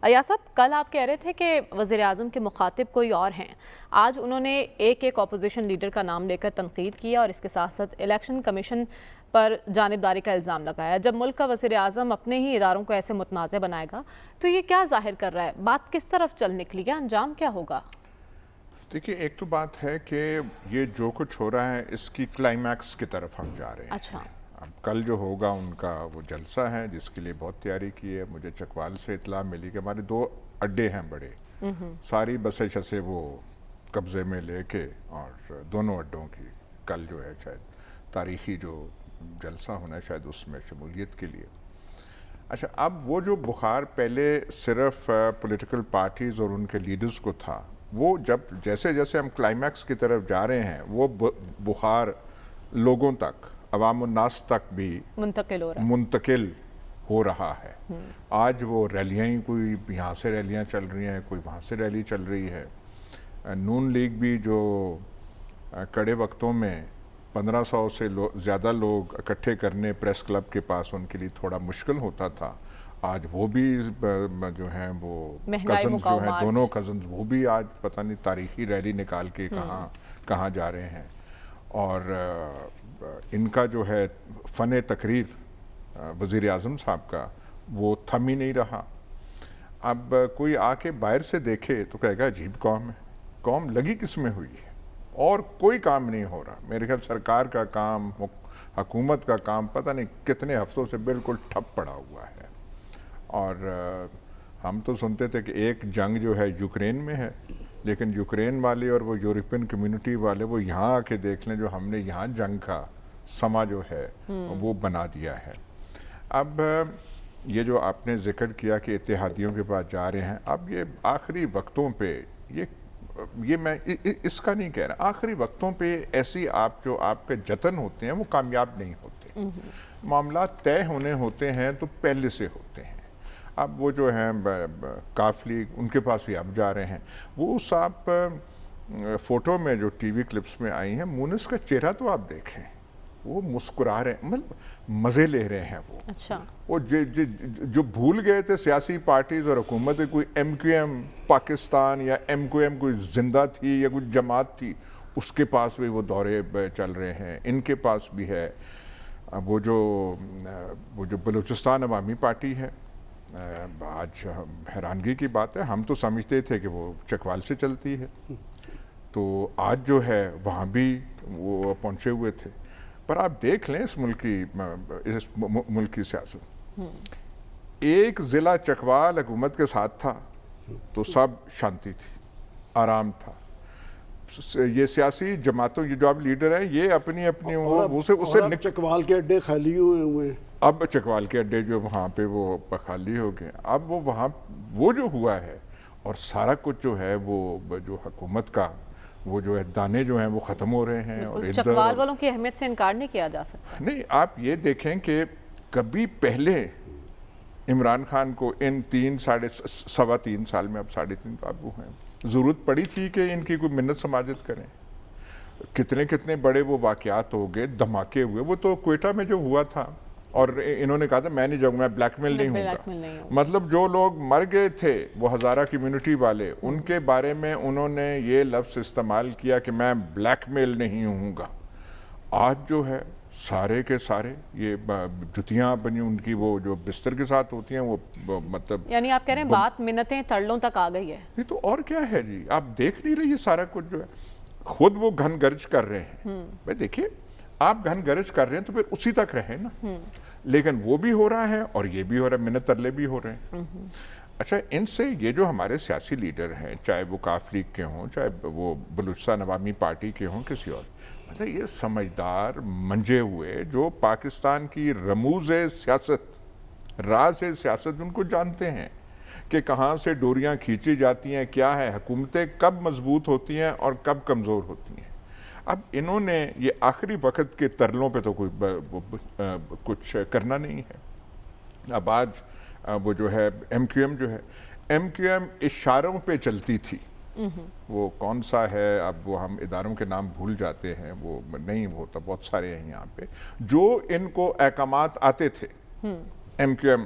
ایاز صاحب، کل آپ کہہ رہے تھے کہ وزیر اعظم کے مخاطب کوئی اور ہیں. آج انہوں نے ایک اپوزیشن لیڈر کا نام لے کر تنقید کیا اور اس کے ساتھ ساتھ الیکشن کمیشن پر جانبداری کا الزام لگایا. جب ملک کا وزیر اعظم اپنے ہی اداروں کو ایسے متنازع بنائے گا تو یہ کیا ظاہر کر رہا ہے؟ بات کس طرف چل نکلی ہے؟ انجام کیا ہوگا؟ دیکھیے، ایک تو بات ہے کہ یہ جو کچھ ہو رہا ہے اس کی کلائمیکس کی طرف ہم جا رہے ہیں. اچھا. اب کل جو ہوگا ان کا وہ جلسہ ہے جس کے لیے بہت تیاری کی ہے. مجھے چکوال سے اطلاع ملی کہ ہمارے 2 اڈے ہیں بڑے، ساری بسیں شسیں وہ قبضے میں لے کے، اور دونوں اڈوں کی کل جو ہے شاید تاریخی جو جلسہ ہونا ہے شاید اس میں شمولیت کے لیے. اچھا، اب وہ جو بخار پہلے صرف پولیٹیکل پارٹیز اور ان کے لیڈرز کو تھا، وہ جب جیسے جیسے ہم کلائمیکس کی طرف جا رہے ہیں وہ بخار لوگوں تک، عوام الناس تک بھی منتقل ہو رہا ہے. آج وہ ریلیاں ہی، کوئی یہاں سے ریلیاں چل رہی ہیں، کوئی وہاں سے ریلی چل رہی ہے. نون لیگ بھی جو کڑے وقتوں میں 1500 سے زیادہ لوگ اکٹھے کرنے پریس کلب کے پاس ان کے لیے تھوڑا مشکل ہوتا تھا، آج وہ بھی جو ہیں وہ کزنز جو ہیں، دونوں کزنز، وہ بھی آج پتہ نہیں تاریخی ریلی نکال کے کہاں جا رہے ہیں. اور ان کا جو ہے فن تقریر وزیر اعظم صاحب کا وہ تھم ہی نہیں رہا. اب کوئی آ کے باہر سے دیکھے تو کہے گا عجیب قوم ہے، قوم لگی کس میں ہوئی ہے، اور کوئی کام نہیں ہو رہا. میرے خیال سرکار کا کام، حکومت کا کام پتہ نہیں کتنے ہفتوں سے بالکل ٹھپ پڑا ہوا ہے. اور ہم تو سنتے تھے کہ ایک جنگ جو ہے یوکرین میں ہے، لیکن یوکرین والے اور وہ یورپین کمیونٹی والے وہ یہاں آ کے دیکھ لیں جو ہم نے یہاں جنگ کا سما جو ہے وہ بنا دیا ہے. اب یہ جو آپ نے ذکر کیا کہ اتحادیوں کے پاس جا رہے ہیں، اب یہ آخری وقتوں پہ یہ میں اس کا نہیں کہہ رہا، آخری وقتوں پہ ایسی جو آپ کے جتن ہوتے ہیں وہ کامیاب نہیں ہوتے. معاملات طے ہونے ہوتے ہیں تو پہلے سے ہوتے ہیں. اب وہ جو ہیں قافلی ان کے پاس بھی اب جا رہے ہیں. وہ اس آپ فوٹو میں جو ٹی وی کلپس میں آئی ہیں، مونس کا چہرہ تو آپ دیکھیں، وہ مسکرا رہے ہیں، مطلب مزے لے رہے ہیں. وہ جو بھول گئے تھے سیاسی پارٹیز اور حکومتیں، کوئی ایم کیو ایم پاکستان یا ایم کیو ایم کوئی زندہ تھی یا کوئی جماعت تھی، اس کے پاس بھی وہ دورے چل رہے ہیں. ان کے پاس بھی ہے. وہ جو بلوچستان عوامی پارٹی ہے، آج حیرانگی کی بات ہے، ہم تو سمجھتے تھے کہ وہ چکوال سے چلتی ہے، تو آج جو ہے وہاں بھی وہ پہنچے ہوئے تھے. پر آپ دیکھ لیں اس ملک کی سیاست، ایک ضلع چکوال حکومت کے ساتھ تھا تو سب شانتی تھی، آرام تھا. یہ سیاسی جماعتوں کی جو اب لیڈر ہیں یہ اپنی چکوال کے اڈے خالی ہوئے ہیں. اب چکوال کے اڈے جو وہاں پہ وہ خالی ہو گئے. اب وہ وہاں وہ جو ہوا ہے اور سارا کچھ جو ہے وہ جو حکومت کا وہ جو ہے دانے جو ہیں وہ ختم ہو رہے ہیں. اور چکوال والوں کی اہمیت سے انکار نہیں کیا جا سکتا. نہیں، آپ یہ دیکھیں کہ کبھی پہلے عمران خان کو ان 3 سال میں، اب 3.5 تو اب وہ ہیں، ضرورت پڑی تھی کہ ان کی کوئی منت سماجت کریں. کتنے بڑے وہ واقعات ہو گئے، دھماکے ہوئے. وہ تو کوئٹہ میں جو ہوا تھا، اور انہوں نے کہا تھا میں نہیں جاؤں گا، میں بلیک میل نہیں ہوں گا. مطلب جو لوگ مر گئے تھے وہ ہزارہ کمیونٹی والے، ان کے بارے میں انہوں نے یہ لفظ استعمال کیا کہ میں بلیک میل نہیں ہوں گا. آج جو ہے سارے کے سارے یہ جتیاں بنی ان کی، وہ جو بستر کے ساتھ ہوتی ہیں، وہ مطلب یعنی آپ کہہ رہے ہیں بات منتیں ترلوں تک آ گئی ہے. یہ تو اور کیا ہے جی، آپ دیکھ نہیں رہی یہ سارا کچھ جو ہے. خود وہ گھن گرج کر رہے ہیں. بھائی دیکھیے، آپ گھن گرج کر رہے ہیں تو پھر اسی تک رہیں نا. لیکن وہ بھی ہو رہا ہے اور یہ بھی ہو رہا ہے، منت ترلے بھی ہو رہے ہیں. اچھا، ان سے یہ جو ہمارے سیاسی لیڈر ہیں، چاہے وہ کاف لیگ کے ہوں، چاہے وہ بلوچستان عوامی پارٹی کے ہوں، کسی اور، مطلب یہ سمجھدار منجے ہوئے جو پاکستان کی رموز سیاست، راز سیاست ان کو جانتے ہیں کہ کہاں سے ڈوریاں کھینچی جاتی ہیں، کیا ہے، حکومتیں کب مضبوط ہوتی ہیں اور کب کمزور ہوتی ہیں. اب انہوں نے یہ آخری وقت کے ترلوں پہ تو کچھ کرنا نہیں ہے. اب آج وہ جو ہے ایم کیو ایم اشاروں پہ چلتی تھی. وہ کون سا ہے، اب وہ ہم اداروں کے نام بھول جاتے ہیں، وہ نہیں ہوتا، بہت سارے ہیں یہاں پہ جو ان کو احکامات آتے تھے MQM